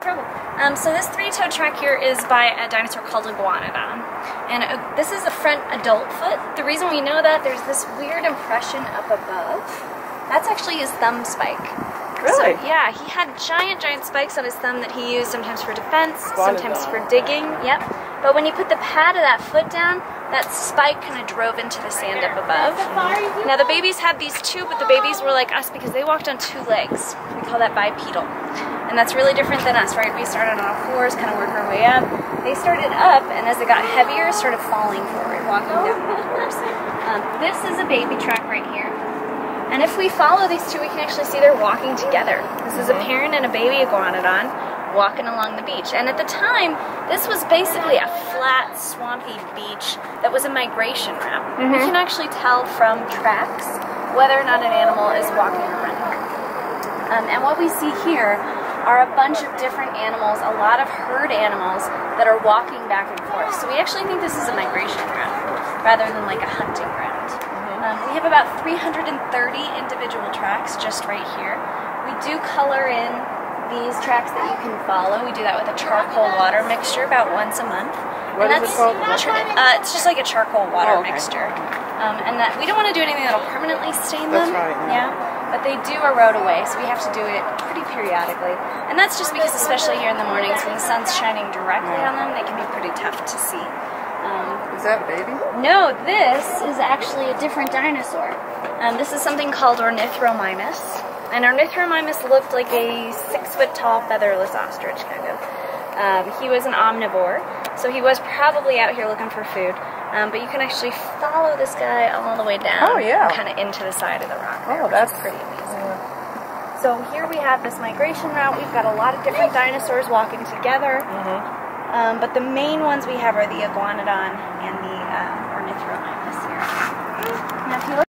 trouble. So this three-toed track here is by a dinosaur called Iguanodon. And this is the front adult foot. The reason we know that, there's this weird impression up above. That's actually his thumb spike. Really? So, yeah, he had giant spikes on his thumb that he used sometimes for defense, sometimes for digging. Yep. But when you put the pad of that foot down, that spike kind of drove into the sand up above. Now the babies had these too, but the babies were like us because they walked on two legs. We call that bipedal. And that's really different than us, right? We started on all fours, kind of work our way up. They started up, and as it got heavier, started falling forward, walking down all fours. This is a baby track right here. And if we follow these two, we can actually see they're walking together. This is a parent and a baby iguanodon walking along the beach. And at the time, this was basically a flat, swampy beach that was a migration route. We can actually tell from tracks whether or not an animal is walking or running. And what we see here are a bunch of different animals, a lot of herd animals that are walking back and forth. So we actually think this is a migration route rather than like a hunting ground. We have about 330 individual tracks just right here. We do color in these tracks that you can follow. We do that with a charcoal water mixture about once a month. What is it called? It's just like a charcoal water mixture. And that we don't want to do anything that'll permanently stain them. That's right. Yeah. But they do erode away, so we have to do it pretty periodically. And that's just because, especially here in the mornings when the sun's shining directly on them, they can be pretty tough to see. Is that a baby? No, this is actually a different dinosaur. This is something called Ornithomimus. And Ornithomimus looked like a 6-foot-tall featherless ostrich, kind of. He was an omnivore, so he was probably out here looking for food. But you can actually follow this guy all the way down. Oh, yeah. Kind of into the side of the rock there, Oh, that's pretty amazing. So here we have this migration route. We've got a lot of different dinosaurs walking together. But the main ones we have are the Iguanodon and the Ornithomimus.